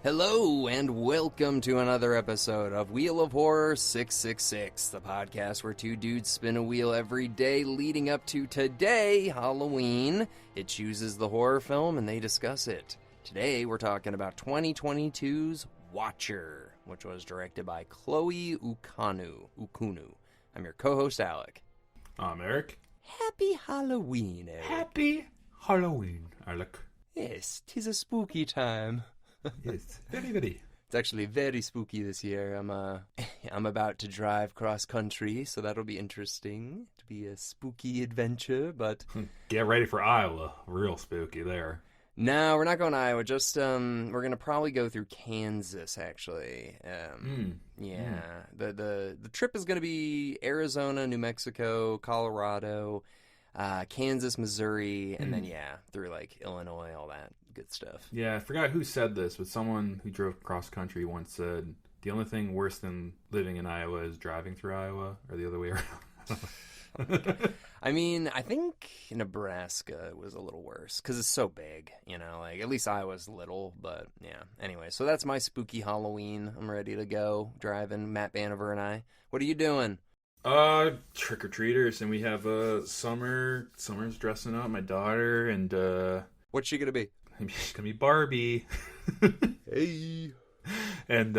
Hello and welcome to another episode of Wheel of Horror 666, the podcast where two dudes spin a wheel every day leading up to today, Halloween. It chooses the horror film and they discuss it. Today we're talking about 2022's Watcher, which was directed by Chloe Ukunu. I'm your co-host, Alec. I'm Erik. Happy Halloween, Erik. Happy Halloween, Alec. Yes, 'tis a spooky time. Yes, very, very. It's actually very spooky this year. I'm about to drive cross country, so that'll be interesting. To be a spooky adventure, but Get ready for Iowa. Real spooky there. no, we're not going to Iowa. Just we're gonna probably go through Kansas. Actually, yeah. The trip is gonna be Arizona, New Mexico, Colorado, Kansas, Missouri, and then through like Illinois, all that good stuff. Yeah, I forgot who said this, but someone who drove cross country once said the only thing worse than living in Iowa is driving through Iowa, or the other way around. I mean, I think Nebraska was a little worse because it's so big, like at least Iowa's little, but yeah. Anyway, so that's my spooky Halloween. I'm ready to go driving, Matt Banover and I. What are you doing? Trick-or-treaters, and we have Summer's dressing up, my daughter, and What's she gonna be? she's gonna be Barbie. Hey. And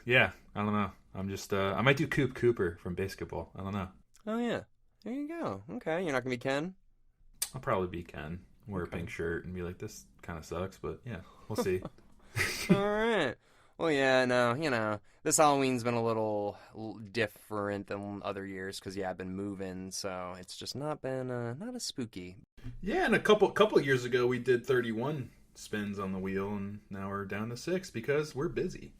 yeah, I don't know. I'm just I might do Coop Cooper from basketball. I don't know. Oh yeah, there you go. Okay, you're not gonna be Ken. I'll probably be Ken. Wear a pink shirt and be like, this kind of sucks, but yeah, we'll see. All right. Well, yeah, no, this Halloween's been a little different than other years because, I've been moving, so it's just not been, not as spooky. Yeah, and a couple years ago, we did 31 spins on the wheel, and now we're down to 6 because we're busy.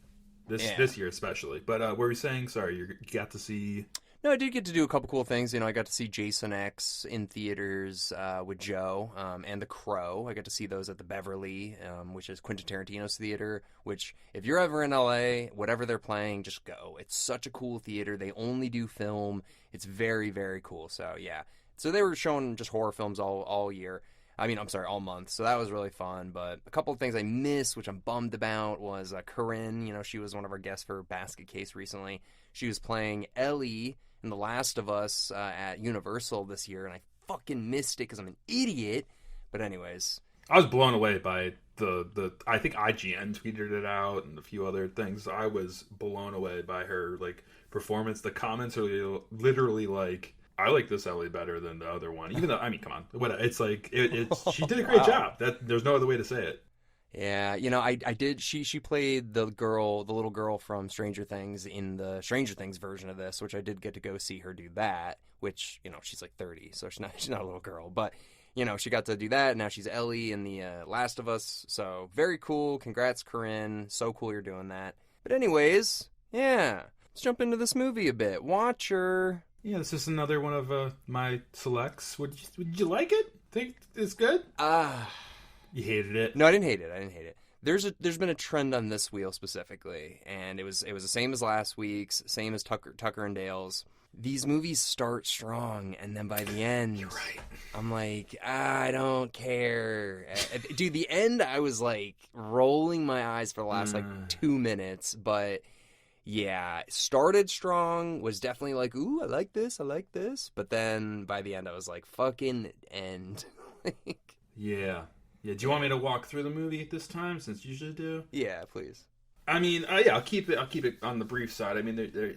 This year especially. But what were you saying? Sorry, you got to see... No, I did get to do a couple cool things. I got to see Jason X in theaters with Joe and The Crow. I got to see those at the Beverly, which is Quentin Tarantino's theater, which if you're ever in LA, whatever they're playing, just go. It's such a cool theater. They only do film. It's very, very cool. So, yeah. So they were showing just horror films all year. All month. So that was really fun. But a couple of things I missed, which I'm bummed about, was Corinne. She was one of our guests for Basket Case recently. She was playing Ellie in The Last of Us at Universal this year, and I fucking missed it because I'm an idiot. But anyways. I was blown away by the I think IGN tweeted it out and a few other things. I was blown away by her, performance. The comments are literally like, I like this Ellie better than the other one. Even though, come on. It's she did a great job. There's no other way to say it. Yeah, I did. She played the little girl from Stranger Things in the Stranger Things version of this, which I did get to go see her do that. Which she's like 30, so she's not a little girl, but she got to do that. Now she's Ellie in the Last of Us, so very cool. Congrats, Corinne. So cool you're doing that. But anyways, yeah, let's jump into this movie a bit. Watcher. Yeah, this is another one of my selects. Would you like it? Think it's good? You hated it? No, I didn't hate it. There's been a trend on this wheel specifically, and it was the same as last week's, same as Tucker and Dale's. These movies start strong, and then by the end, you're right. I'm like, I don't care. Dude, the end, I was like rolling my eyes for the last 2 minutes, but yeah, it started strong, was definitely like, ooh, I like this, but then by the end, I was like, fucking end. Yeah. Yeah, do you want me to walk through the movie this time, since you usually do? Yeah, please. I'll keep it on the brief side.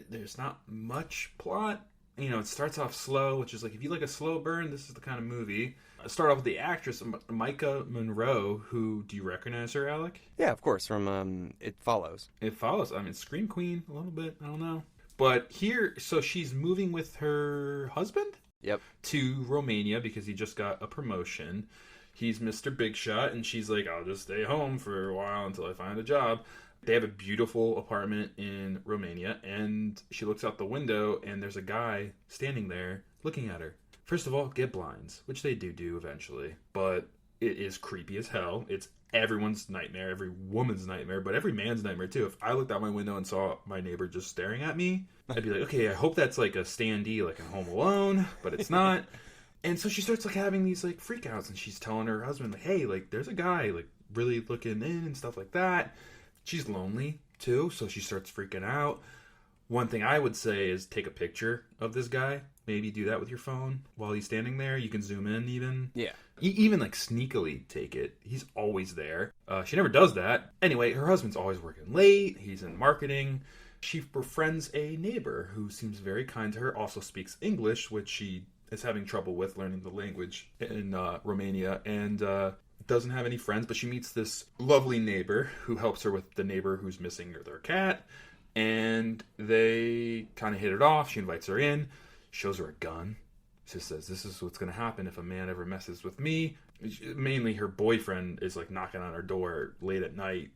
There's not much plot. It starts off slow, which is like, if you like a slow burn, this is the kind of movie. I start off with the actress, Maika Monroe, who, do you recognize her, Alec? Yeah, of course, from It Follows. It Follows. Scream Queen, a little bit, I don't know. But here, so she's moving with her husband? Yep. To Romania, because he just got a promotion. He's Mr. Big Shot, and she's like, I'll just stay home for a while until I find a job. They have a beautiful apartment in Romania, and she looks out the window, and there's a guy standing there looking at her. First of all, get blinds, which they do eventually, but it is creepy as hell. It's everyone's nightmare, every woman's nightmare, but every man's nightmare too. If I looked out my window and saw my neighbor just staring at me, I'd be like, okay, I hope that's like a standee, like in Home Alone, but it's not. And so she starts having these freakouts, and she's telling her husband, hey, there's a guy really looking in and stuff like that. She's lonely too, so she starts freaking out. One thing I would say is take a picture of this guy. Maybe do that with your phone while he's standing there. You can zoom in even. Yeah. Even like sneakily take it. He's always there. She never does that. Anyway, her husband's always working late. He's in marketing. She befriends a neighbor who seems very kind to her, also speaks English, which she is having trouble with learning the language in Romania, and doesn't have any friends, but she meets this lovely neighbor who helps her with the neighbor who's missing their cat, and they kind of hit it off. She invites her in, shows her a gun. She says, this is what's going to happen if a man ever messes with me. Mainly her boyfriend is like knocking on her door late at night.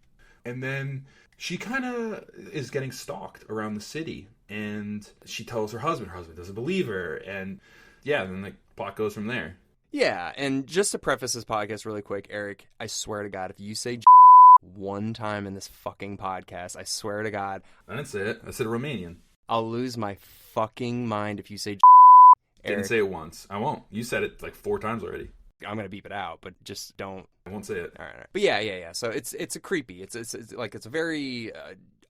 And then she kind of is getting stalked around the city. And she tells her husband. Her husband doesn't believe her. And yeah, then the plot goes from there. Yeah, and just to preface this podcast really quick, Eric, I swear to God, if you say one time in this fucking podcast, I swear to God. I didn't say it. I said Romanian. I'll lose my fucking mind if you say Eric. Didn't say it once. I won't. You said it like 4 times already. I'm gonna beep it out, but just don't. I won't say it. All right. But yeah. So it's a creepy. It's a very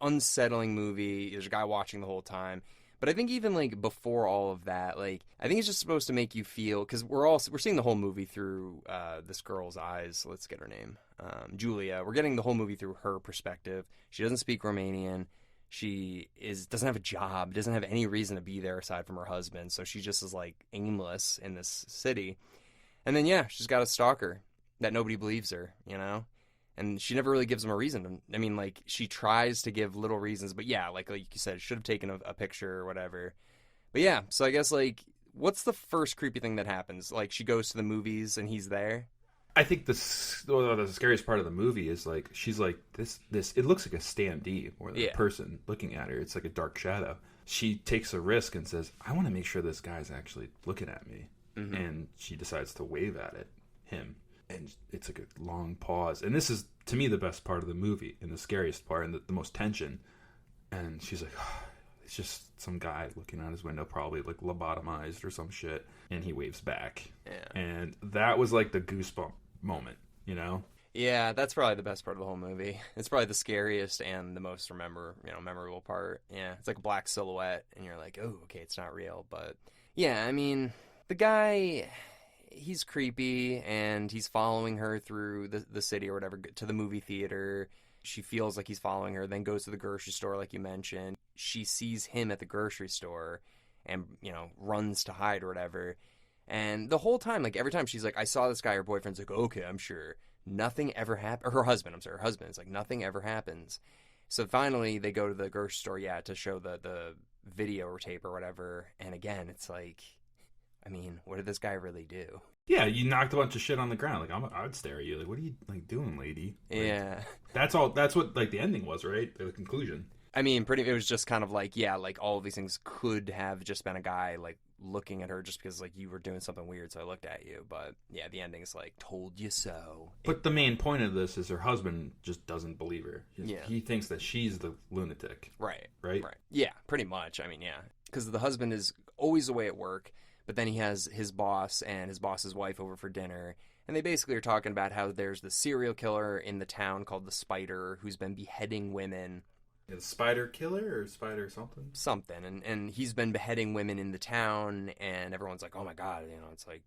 unsettling movie. There's a guy watching the whole time. But I think even like before all of that, like I think it's just supposed to make you feel, because we're seeing the whole movie through this girl's eyes. Let's get her name, Julia. We're getting the whole movie through her perspective. She doesn't speak Romanian. She doesn't have a job, doesn't have any reason to be there aside from her husband. So she just is like aimless in this city. And then, yeah, she's got a stalker that nobody believes her, you know? And she never really gives him a reason. I mean, like, she tries to give little reasons, but yeah, like you said, should have taken a picture or whatever. But yeah, so I guess, like, what's the first creepy thing that happens? Like, she goes to the movies and he's there? I think the scariest part of the movie is like she's like this. It looks like a standee more than a person looking at her. It's like a dark shadow. She takes a risk and says, "I want to make sure this guy's actually looking at me." Mm-hmm. And she decides to wave at him, and it's like a long pause. And this is to me the best part of the movie and the scariest part and the most tension. And she's like, oh, "It's just some guy looking out his window, probably like lobotomized or some shit." And he waves back. Yeah. And that was like the goosebump moment, you know? Yeah, that's probably the best part of the whole movie. It's probably the scariest and the most memorable part. Yeah, it's like a black silhouette, and you're like, oh, okay, it's not real. But yeah, I mean, the guy, he's creepy, and he's following her through the city or whatever to the movie theater. She feels like he's following her, then goes to the grocery store, like you mentioned. She sees him at the grocery store and, runs to hide or whatever. And the whole time, like every time she's like, I saw this guy, her boyfriend's like, okay, I'm sure. Nothing ever happened. Her husband is like, nothing ever happens. So finally they go to the grocery store, to show the video or tape or whatever. And again, it's like, I mean, what did this guy really do? Yeah, you knocked a bunch of shit on the ground. Like, I'd stare at you. Like, what are you like doing, lady? Like, yeah. That's all. That's what like the ending was, right? The conclusion. I mean, it was just kind of like, like all of these things could have just been a guy like looking at her just because like you were doing something weird, so I looked at you. But yeah, the ending's like, told you so. But the main point of this is her husband just doesn't believe her. He thinks that she's the lunatic. Right. Right? Yeah, pretty much. I mean, yeah. Because the husband is always away at work, but then he has his boss and his boss's wife over for dinner. And they basically are talking about how there's the serial killer in the town called the Spider who's been beheading women. The Spider Killer or Spider something? Something. And he's been beheading women in the town, and everyone's like, oh my God, it's like,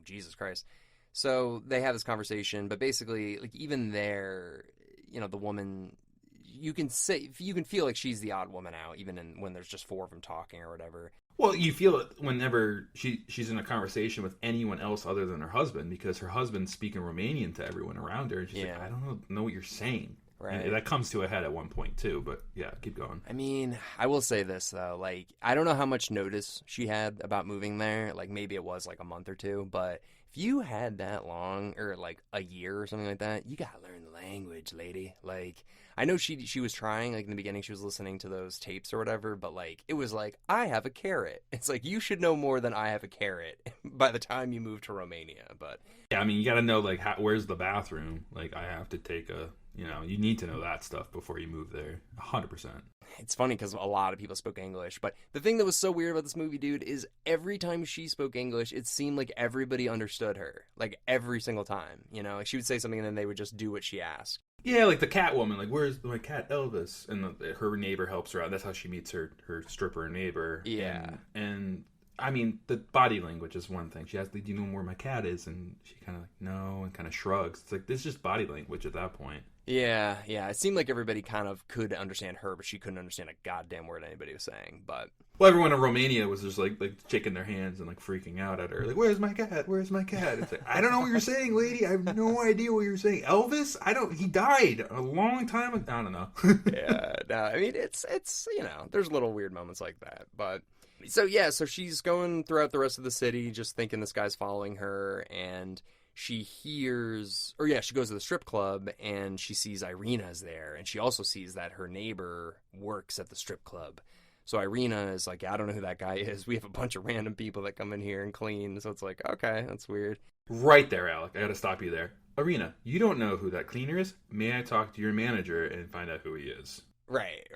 Jesus Christ. So they have this conversation, but basically, like, even there, the woman, you can feel like she's the odd woman out, even when there's just 4 of them talking or whatever. Well, you feel it whenever she's in a conversation with anyone else other than her husband, because her husband's speaking Romanian to everyone around her, and she's like, I don't know what you're saying. Right. And that comes to a head at one point, too, but yeah, keep going. I mean, I will say this, though. Like, I don't know how much notice she had about moving there. Like, maybe it was like a month or 2, but if you had that long, or like a year or something like that, you gotta learn the language, lady. Like, I know she was trying, like in the beginning she was listening to those tapes or whatever, but like, it was like, I have a carrot. It's like, you should know more than I have a carrot by the time you move to Romania, but... Yeah, I mean, you gotta know, like, where's the bathroom? Like, I have to take a You know, you need to know that stuff before you move there. 100%. It's funny because a lot of people spoke English, but the thing that was so weird about this movie, dude, is every time she spoke English, it seemed like everybody understood her. Like, every single time, you know? Like, she would say something and then they would just do what she asked. Yeah, like the cat woman, like, where's my cat Elvis? And her neighbor helps her out. That's how she meets her stripper neighbor. Yeah. And I mean, the body language is one thing. She asks, do you know where my cat is? And she kind of like, no, and kind of shrugs. It's like, this is just body language at that point. Yeah. It seemed like everybody kind of could understand her, but she couldn't understand a goddamn word anybody was saying. But well, everyone in Romania was just like shaking their hands and like freaking out at her. Like, where's my cat? Where's my cat? It's like, I don't know what you're saying, lady. I have no idea what you're saying. Elvis? He died a long time ago. I don't know. Yeah. No, I mean, it's, you know, there's little weird moments like that. But so she's going throughout the rest of the city just thinking this guy's following her, and she hears, she goes to the strip club and she sees Irina's there, and she also sees that her neighbor works at the strip club. So Irina is like, I don't know who that guy is. We have a bunch of random people that come in here and clean. So it's like, okay, that's weird. Right there, Alec. I got to stop you there. Irina, you don't know who that cleaner is? May I talk to your manager and find out who he is? Right.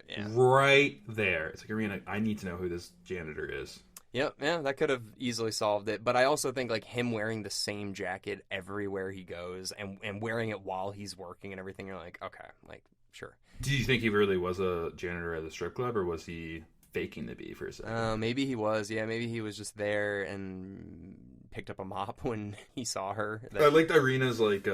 Yeah. Right there. It's like, Irina, I need to know who this janitor is. Yep, yeah, that could have easily solved it. But I also think, like, him wearing the same jacket everywhere he goes and wearing it while he's working and everything, you're like, okay, like, sure. Do you think he really was a janitor at the strip club, or was he faking to be for a second? Maybe he was, yeah. Maybe he was just there and picked up a mop when he saw her. I liked Irina's, like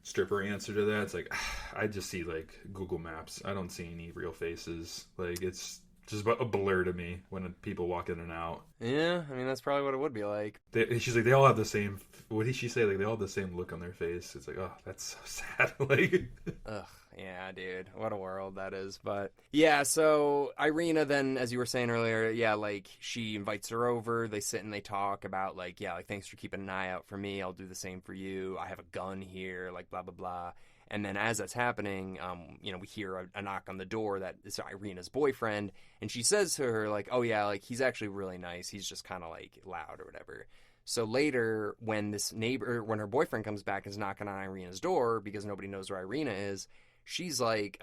stripper answer to that. It's like, I just see, like, Google Maps. I don't see any real faces. Like, it's just a blur to me when people walk in and out. Yeah, I mean, that's probably what it would be like. She's like, they all have the same, what did she say? Like, they all have the same look on their face. It's like, oh, that's so sad. Like, ugh, yeah, dude. What a world that is. But, yeah, so Irina then, as you were saying earlier, yeah, like, she invites her over. They sit and they talk about, like, yeah, like, thanks for keeping an eye out for me. I'll do the same for you. I have a gun here, like, blah, blah, blah. And then as that's happening, we hear a knock on the door that is Irina's boyfriend. And she says to her, like, oh, yeah, like, he's actually really nice. He's just kind of, like, loud or whatever. So later, when when her boyfriend comes back and is knocking on Irina's door because nobody knows where Irina is, she's like,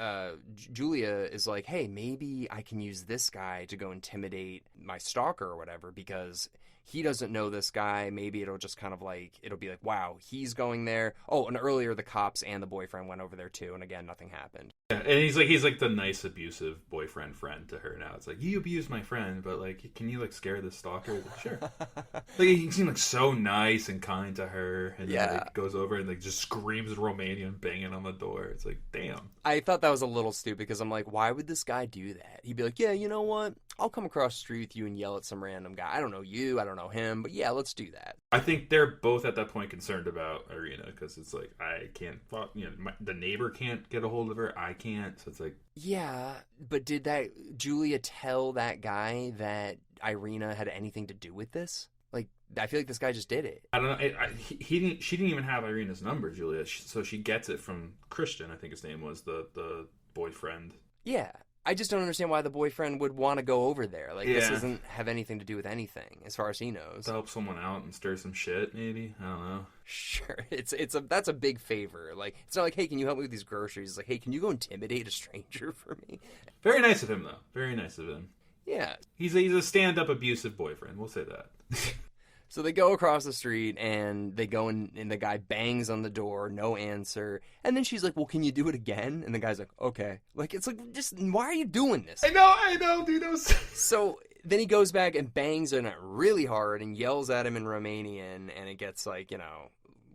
Julia is like, hey, maybe I can use this guy to go intimidate my stalker or whatever because he doesn't know this guy. Maybe it'll just kind of like, it'll be like, wow, he's going there. Oh, and earlier the cops and the boyfriend went over there too. And again, nothing happened. Yeah, and he's like the nice abusive boyfriend friend to her now. It's like, you abused my friend, but like, can you like scare the stalker? Like, sure. Like, he seemed like so nice and kind to her, and then like, goes over and like just screams Romanian, banging on the door. It's like, damn. I thought that was a little stupid because I'm like, why would this guy do that? He'd be like, yeah, you know what? I'll come across the street with you and yell at some random guy. I don't know you, I don't know him, but yeah, let's do that. I think they're both at that point concerned about Irina because it's like, I can't, the neighbor can't get a hold of her, I can't, so it's like, yeah, but did Julia tell that guy that Irina had anything to do with this? Like, I feel like this guy just did it. I don't know. She didn't even have Irina's number, Julia. So she gets it from Christian. I think his name was the boyfriend. Yeah, I just don't understand why the boyfriend would want to go over there. Like, this doesn't have anything to do with anything, as far as he knows. To help someone out and stir some shit, maybe. I don't know. Sure, that's a big favor. Like, it's not like, hey, can you help me with these groceries? It's like, hey, can you go intimidate a stranger for me? Very nice of him, though. Very nice of him. Yeah, he's a stand-up abusive boyfriend. We'll say that. So they go across the street, and they go and the guy bangs on the door, no answer. And then she's like, well, can you do it again? And the guy's like, okay. Like, it's like, just, why are you doing this? I know, dude. So then he goes back and bangs on it really hard and yells at him in Romanian, and it gets like,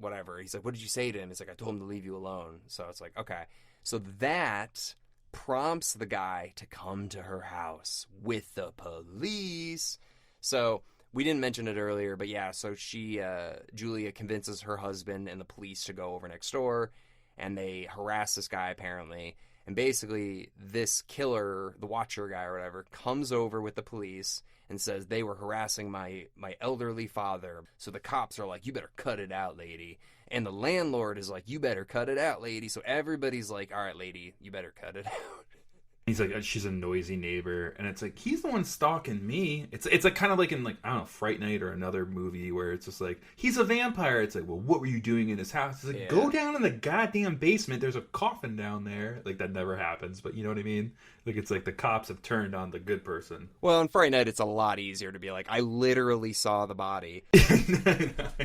whatever. He's like, what did you say to him? It's like, I told him to leave you alone. So it's like, okay. So that prompts the guy to come to her house with the police. So we didn't mention it earlier, but yeah, so Julia convinces her husband and the police to go over next door, and they harass this guy apparently. And basically, this killer, the Watcher guy or whatever, comes over with the police and says they were harassing my elderly father. So the cops are like, you better cut it out, lady. And the landlord is like, you better cut it out, lady. So everybody's like, all right, lady, you better cut it out. He's like, she's a noisy neighbor, and it's like he's the one stalking me. It's like kind of like in like I don't know, Fright Night or another movie where it's just like he's a vampire. It's like, well, what were you doing in his house? It's like go down in the goddamn basement. There's a coffin down there. Like that never happens, but you know what I mean? Like it's like the cops have turned on the good person. Well, in Fright Night, it's a lot easier to be like, I literally saw the body.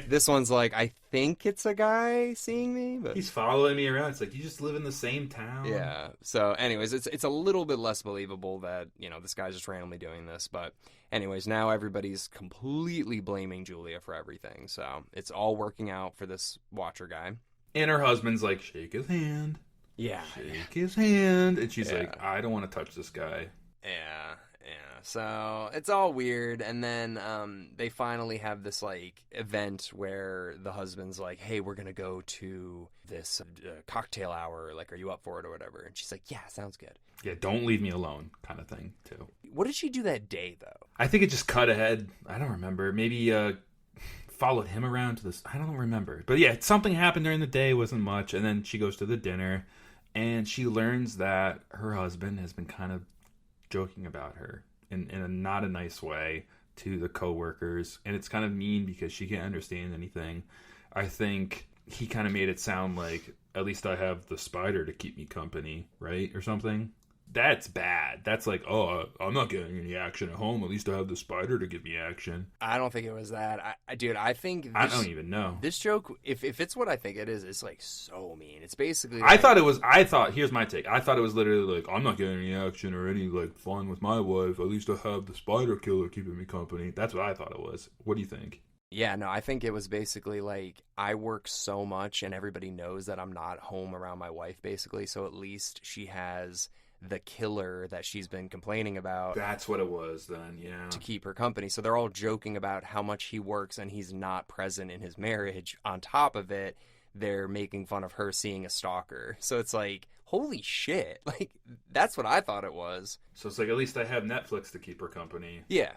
This one's like, I think it's a guy seeing me, but he's following me around. It's like you just live in the same town. Yeah. So, anyways, it's a little bit less believable that this guy's just randomly doing this. But, anyways, now everybody's completely blaming Julia for everything. So it's all working out for this Watcher guy. And her husband's like, shake his hand. Yeah. Shake his hand. And she's like, I don't want to touch this guy. Yeah. So it's all weird, and then they finally have this like event where the husband's like, "Hey, we're gonna go to this cocktail hour. Like, are you up for it or whatever?" And she's like, "Yeah, sounds good." Yeah, don't leave me alone, kind of thing too. What did she do that day though? I think it just cut ahead. I don't remember. Maybe followed him around to this. I don't remember. But yeah, something happened during the day. Wasn't much, and then she goes to the dinner, and she learns that her husband has been kind of joking about her. In a not a nice way to the coworkers, and it's kind of mean because she can't understand anything. I think he kind of made it sound like, at least I have the spider to keep me company, right? Or something. That's bad. That's like, oh, I'm not getting any action at home. At least I have the spider to give me action. I don't think it was that. Dude, I think... I don't even know. This joke, if it's what I think it is, it's like so mean. It's basically... Like, here's my take. I thought it was literally like, I'm not getting any action or any like fun with my wife. At least I have the spider killer keeping me company. That's what I thought it was. What do you think? Yeah, no, I think it was basically like, I work so much and everybody knows that I'm not home around my wife, basically. So at least she has... the killer that she's been complaining about. That's what it was then, yeah. To keep her company. So they're all joking about how much he works and he's not present in his marriage. On top of it, they're making fun of her seeing a stalker. So it's like, holy shit. Like, that's what I thought it was. So it's like, at least I have Netflix to keep her company. Yeah,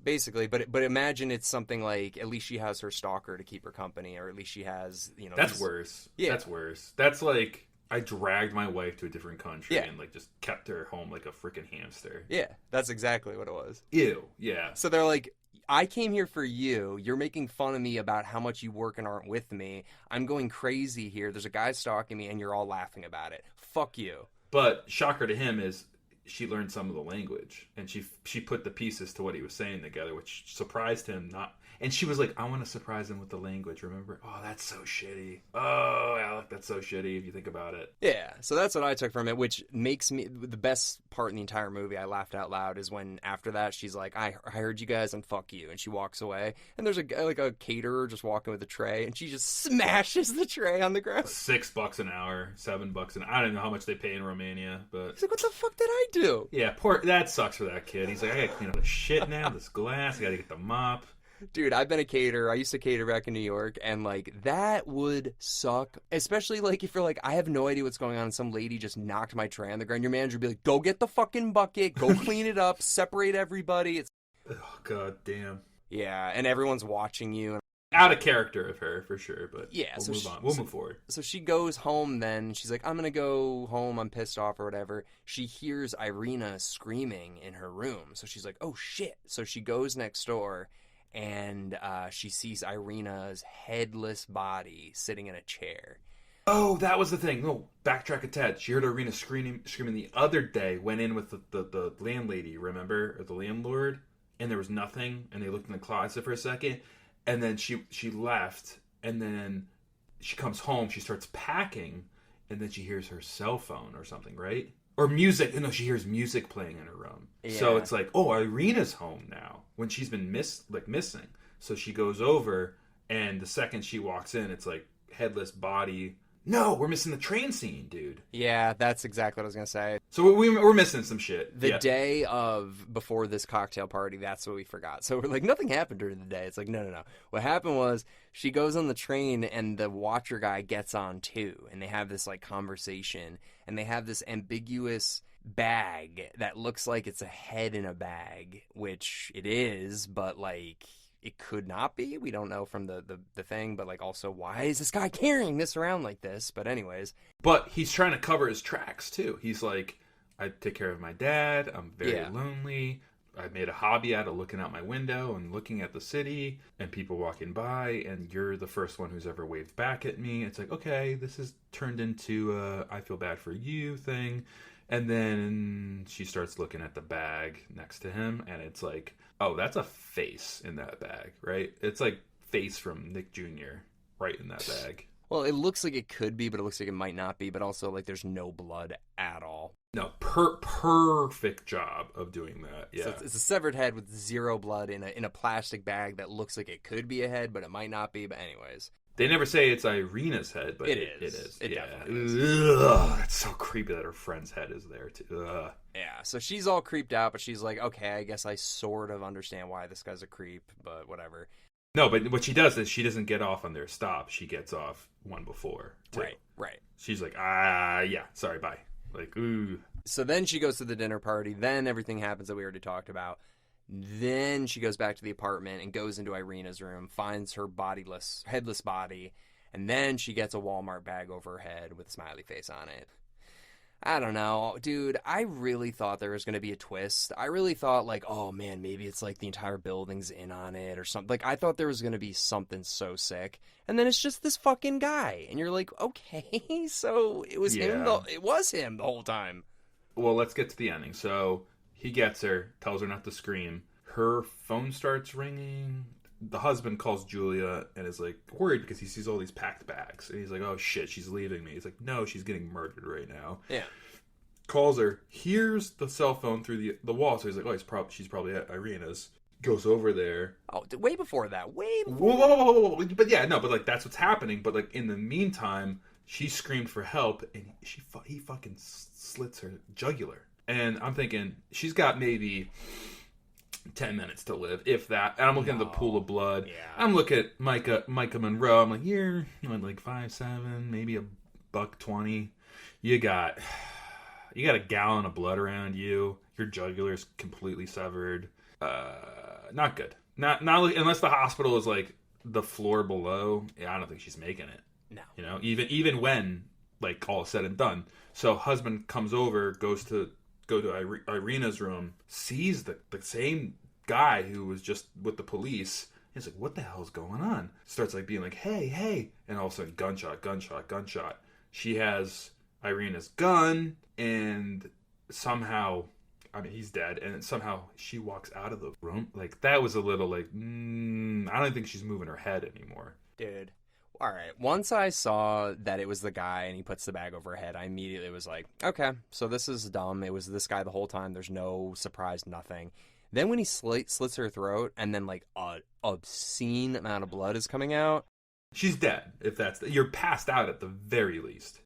basically. But imagine it's something like, at least she has her stalker to keep her company, or at least she has, That's worse. Yeah. That's worse. That's like... I dragged my wife to a different country and like just kept her home like a freaking hamster. Yeah, that's exactly what it was. Ew, yeah. So they're like, I came here for you. You're making fun of me about how much you work and aren't with me. I'm going crazy here. There's a guy stalking me and you're all laughing about it. Fuck you. But shocker to him is she learned some of the language and she put the pieces to what he was saying together, which surprised him. And she was like, I want to surprise him with the language, remember? Oh, that's so shitty. Oh, Alec, that's so shitty if you think about it. Yeah, so that's what I took from it, which makes me... The best part in the entire movie, I laughed out loud, is when after that she's like, I heard you guys and fuck you. And she walks away. And there's a caterer just walking with a tray. And she just smashes the tray on the ground. $6 an hour, $7 an hour. I don't know how much they pay in Romania, but... He's like, what the fuck did I do? Yeah, that sucks for that kid. He's like, I gotta clean up the shit now, this glass. I gotta get the mop. Dude, I've been a caterer. I used to cater back in New York, and, like, that would suck. Especially, like, if you're like, I have no idea what's going on, and some lady just knocked my tray on the ground. Your manager would be like, go get the fucking bucket, go clean it up, separate everybody. It's... Oh, god damn. Yeah, and everyone's watching you. Out of character of her, for sure, but yeah, we'll move on. We'll move forward. So she goes home then. She's like, I'm going to go home. I'm pissed off or whatever. She hears Irina screaming in her room. So she's like, oh, shit. So she goes next door. And she sees Irina's headless body sitting in a chair. Oh, that was the thing. No, backtrack a tad. She heard Irina screaming the other day, went in with the landlady, remember? Or the landlord. And there was nothing. And they looked in the closet for a second. And then she left. And then she comes home. She starts packing. And then she hears her cell phone or something, right? Or music. No, she hears music playing in her room. Yeah. So it's like, oh, Irina's home now. When she's been missing. So she goes over, and the second she walks in, it's like headless body. No, we're missing the train scene, dude. Yeah, that's exactly what I was going to say. So we're missing some shit. The day before this cocktail party, that's what we forgot. So we're like, nothing happened during the day. It's like, no. What happened was she goes on the train, and the Watcher guy gets on too. And they have this like conversation, and they have this ambiguous bag that looks like it's a head in a bag, which it is, but like it could not be. We don't know from the thing, but like also, why is this guy carrying this around like this? But anyways. But he's trying to cover his tracks too. He's like, I take care of my dad. I'm very Yeah. lonely. I made a hobby out of looking out my window and looking at the city and people walking by, and you're the first one who's ever waved back at me. It's like, okay, this has turned into a I feel bad for you thing. And then she starts looking at the bag next to him, and it's like, oh, that's a face in that bag, right? It's like face from Nick Jr. right in that bag. Well, it looks like it could be, but it looks like it might not be. But also, like, there's no blood at all. No, perfect job of doing that. Yeah, So it's a severed head with zero blood in a plastic bag that looks like it could be a head, but it might not be. But anyways, they never say it's Irina's head, but it is. is. It Yeah. definitely is. Ugh, it's so creepy that her friend's head is there too. Ugh. Yeah, so she's all creeped out, but she's like, okay, I guess I sort of understand why this guy's a creep, but whatever. No, but what she does is she doesn't get off on their stop. She gets off one before. Too. Right. She's like, yeah, sorry, bye. Like, ooh. So then she goes to the dinner party. Then everything happens that we already talked about. Then she goes back to the apartment and goes into Irina's room, finds her headless body, and then she gets a Walmart bag over her head with a smiley face on it. I don't know, dude. I really thought there was going to be a twist. I really thought, like, oh man, maybe it's like the entire building's in on it or something. Like, I thought there was going to be something so sick. And then it's just this fucking guy. And you're like, okay, so it was him. It was him the whole time. Well, let's get to the ending. So he gets her, tells her not to scream. Her phone starts ringing. The husband calls Julia and is like worried because he sees all these packed bags. And he's like, oh shit, she's leaving me. He's like, no, she's getting murdered right now. Yeah. Calls her, hears the cell phone through the wall. So he's like, oh, she's probably at Irina's. Goes over there. Oh, way before that. Whoa. But yeah, no, but like that's what's happening. But like in the meantime, she screamed for help and he fucking slits her jugular. And I'm thinking, she's got maybe 10 minutes to live, if that. And I'm looking at the pool of blood. Yeah. I'm looking at Maika Monroe. I'm like, you're like 5'7", maybe $120. You got a gallon of blood around you. Your jugular's completely severed. Not good. Not unless the hospital is like the floor below. Yeah, I don't think she's making it. No. You know, even when like all is said and done. So husband comes over, go to Irina's room, sees the same guy who was just with the police. He's like, what the hell's going on? Starts like being like, hey. And all of a sudden, gunshot. She has Irina's gun, and somehow, I mean, he's dead, and somehow she walks out of the room. Like, that was a little like, I don't think she's moving her head anymore. Dude. All right. Once I saw that it was the guy and he puts the bag over her head, I immediately was like, okay, so this is dumb. It was this guy the whole time. There's no surprise, nothing. Then when he slits her throat and then like a obscene amount of blood is coming out. She's dead, if that's... You're passed out at the very least.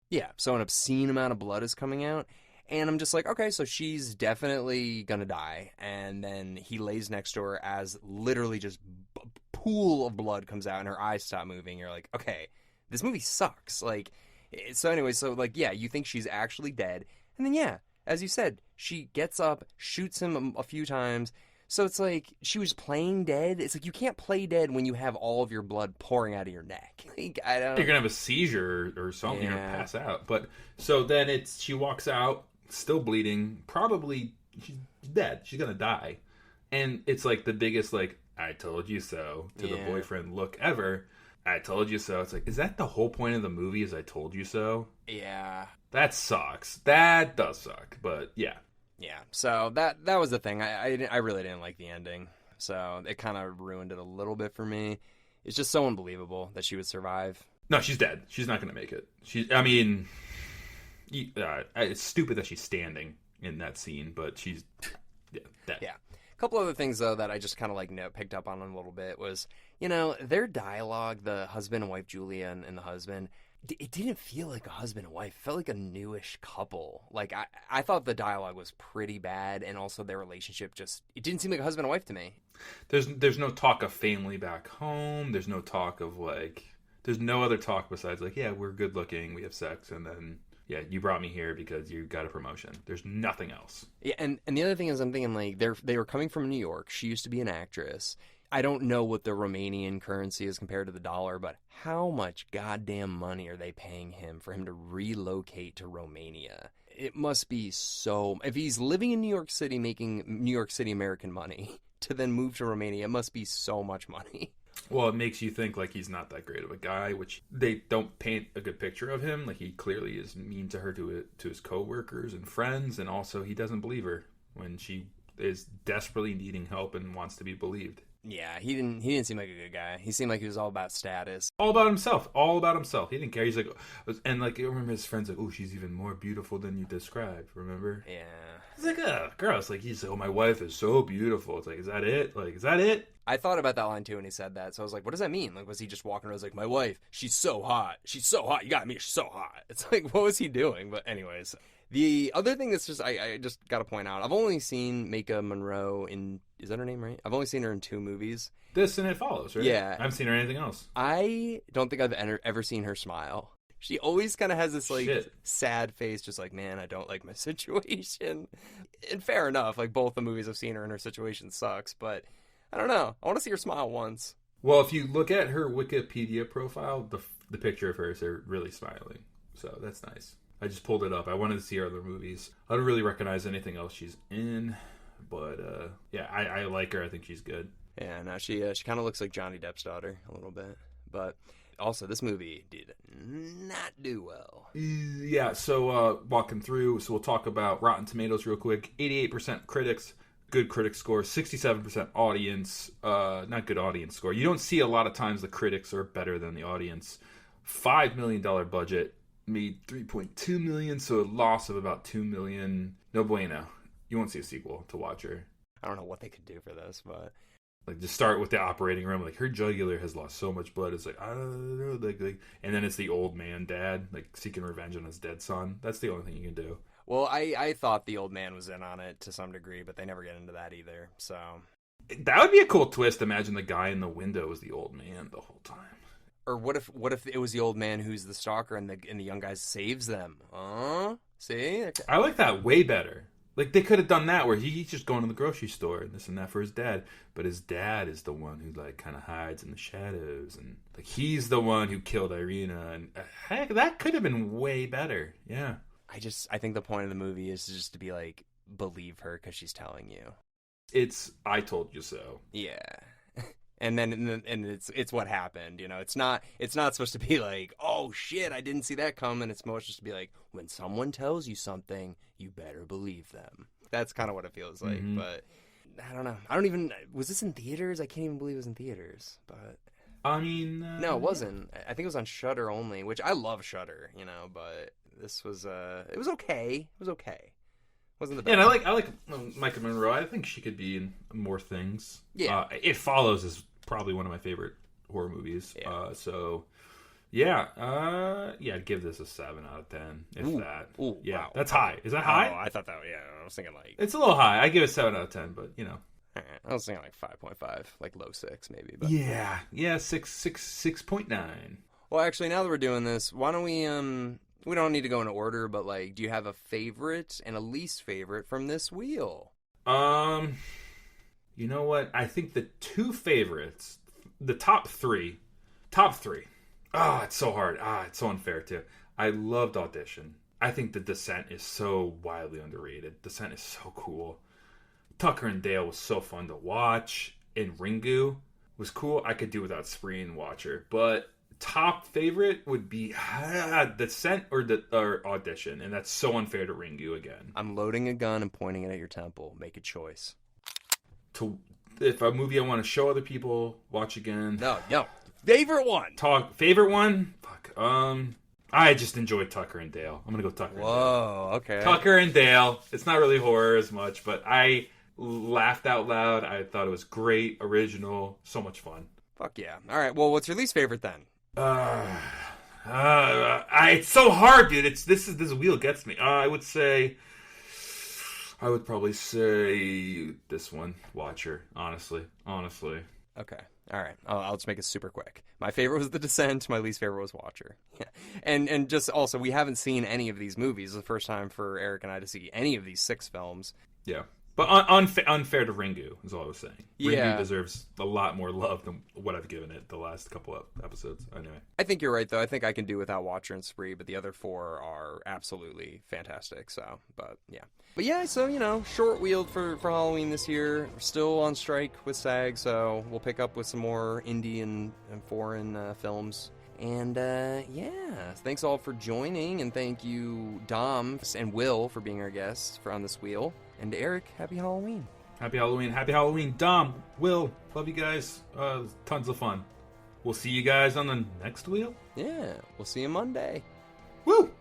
Yeah, so an obscene amount of blood is coming out. And I'm just like, okay, so she's definitely gonna die. And then he lays next to her as literally just pool of blood comes out and her eyes stop moving. You're like, okay, this movie sucks. Like, so anyway, so like, yeah, you think she's actually dead. And then, yeah, as you said, she gets up, shoots him a few times. So it's like she was playing dead. It's like you can't play dead when you have all of your blood pouring out of your neck. Like, I don't... You're gonna have a seizure or something. Yeah. You're gonna pass out. But so then she walks out, still bleeding. Probably she's dead. She's gonna die. And it's like the biggest like, I told you so to the boyfriend look ever. I told you so. It's like, is that the whole point of the movie? Is I told you so? Yeah. That sucks. That does suck. But yeah. Yeah. So that was the thing. I really didn't like the ending. So it kind of ruined it a little bit for me. It's just so unbelievable that she would survive. No, she's dead. She's not going to make it. It's stupid that she's standing in that scene, but she's dead. Yeah. A couple other things, though, that I just kind of like picked up on a little bit was, their dialogue, the husband and wife, Julia and the husband, it didn't feel like a husband and wife. It felt like a newish couple. Like, I thought the dialogue was pretty bad, and also their relationship it didn't seem like a husband and wife to me. There's no talk of family back home. There's no talk of, like, there's no other talk besides, like, yeah, we're good looking, we have sex, and then... yeah, you brought me here because you got a promotion. There's nothing else. Yeah, and the other thing is I'm thinking, like, they were coming from New York. She used to be an actress. I don't know what the Romanian currency is compared to the dollar, but how much goddamn money are they paying him for him to relocate to Romania? it must be so... If he's living in New York City making New York City American money to then move to Romania, it must be so much money. Well, it makes you think like he's not that great of a guy, which they don't paint a good picture of him. Like, he clearly is mean to her, to his coworkers and friends, and also he doesn't believe her when she is desperately needing help and wants to be believed. Yeah, he didn't seem like a good guy. He seemed like he was all about status. All about himself. All about himself. He didn't care. He's like, and like, I remember his friends like, oh, she's even more beautiful than you described. Remember? Yeah. He's like, gross. Like, he's like, oh, my wife is so beautiful. It's like, is that it? Like, is that it? I thought about that line too when he said that. So I was like, what does that mean? Like, was he just walking around? I was like, my wife, she's so hot. She's so hot. You got me. She's so hot. It's like, what was he doing? But anyways, the other thing that's just, I just got to point out, I've only seen Maika Monroe in, is that her name, right? I've only seen her in 2 movies. This and It Follows, right? Yeah. I haven't seen her in anything else. I don't think I've ever seen her smile. She always kind of has this, like, sad face, just like, man, I don't like my situation. And fair enough, like, both the movies I've seen her in, her situation sucks, but I don't know. I want to see her smile once. Well, if you look at her Wikipedia profile, the picture of her is her really smiling. So that's nice. I just pulled it up. I wanted to see her other movies. I don't really recognize anything else she's in, but yeah, I like her. I think she's good. Yeah, no, she kind of looks like Johnny Depp's daughter a little bit, but also this movie did not do well. Yeah, so walking through, so we'll talk about Rotten Tomatoes real quick. 88% critics, good critic score. 67% audience, not good audience score. You don't see a lot of times the critics are better than the audience. $5 million budget, made $3.2 million, so a loss of about $2 million. No bueno. You won't see a sequel to Watcher. I don't know what they could do for this, but like, just start with the operating room. Like, her jugular has lost so much blood. It's like, I don't know. Like, and then it's the old man dad, like, seeking revenge on his dead son. That's the only thing you can do. Well, I thought the old man was in on it to some degree, but they never get into that either. So that would be a cool twist. Imagine the guy in the window was the old man the whole time. Or what if it was the old man who's the stalker and the young guy saves them? See? I like that way better. Like, they could have done that where he's just going to the grocery store and this and that for his dad. But his dad is the one who, like, kind of hides in the shadows. And, like, he's the one who killed Irina. And, heck, that could have been way better. Yeah. I think the point of the movie is just to be, like, believe her because she's telling you. It's, I told you so. Yeah. And then it's what happened, you know. It's not supposed to be like, oh shit, I didn't see that coming. It's more just to be like, when someone tells you something, you better believe them. That's kind of what it feels like. Mm-hmm. But I don't know. Was this in theaters? I can't even believe it was in theaters. But I mean, no, it wasn't. I think it was on Shudder only, which I love Shudder, you know. But this was it was okay. It was okay. Wasn't the best. Yeah, and I like Maika Monroe. I think she could be in more things. Yeah, It Follows is probably one of my favorite horror movies. Yeah. I'd give this a 7 out of 10, if that. Ooh, yeah, wow. That's high. Is that high? Oh, I thought that. Yeah, I was thinking like it's a little high. I give it 7 out of 10, but you know. All right. I was thinking like 5.5, like low 6 maybe. But 6.9. Well, actually, now that we're doing this, why don't we we don't need to go in order, but like, do you have a favorite and a least favorite from this wheel? You know what? I think the 2 favorites, the top three. It's so hard. It's so unfair too. I loved Audition. I think the Dissect is so wildly underrated. Dissect is so cool. Tucker and Dale was so fun to watch, and Ringu was cool. I could do without Spree and Watcher, but top favorite would be Dissect or Audition, and that's so unfair to Ringu again. I'm loading a gun and pointing it at your temple. Make a choice. If a movie I want to show other people, watch again. No. Favorite one. Favorite one? Fuck. I just enjoyed Tucker and Dale. I'm gonna go Tucker and Dale. Whoa, okay. Tucker and Dale. It's not really horror as much, but I laughed out loud. I thought it was great, original, so much fun. Fuck yeah. All right, well, what's your least favorite then? It's so hard, dude. This wheel gets me. I would probably say this one, Watcher. Honestly. Okay. All right. I'll just make it super quick. My favorite was The Descent. My least favorite was Watcher. Yeah. And just also, we haven't seen any of these movies. It's the first time for Eric and I to see any of these 6 films. Yeah. But unfair to Ringu is all I was saying. Yeah. Ringu deserves a lot more love than what I've given it the last couple of episodes. Anyway. I think you're right, though. I think I can do without Watcher and Spree, but the other 4 are absolutely fantastic. So, but yeah. But yeah, so, short-wheeled for Halloween this year. We're still on strike with SAG, so we'll pick up with some more indie and foreign films. And, thanks all for joining, and thank you, Dom and Will, for being our guests on this wheel. And Erik, happy Halloween. Happy Halloween. Happy Halloween. Dom, Will, love you guys. Tons of fun. We'll see you guys on the next wheel. Yeah, we'll see you Monday. Woo!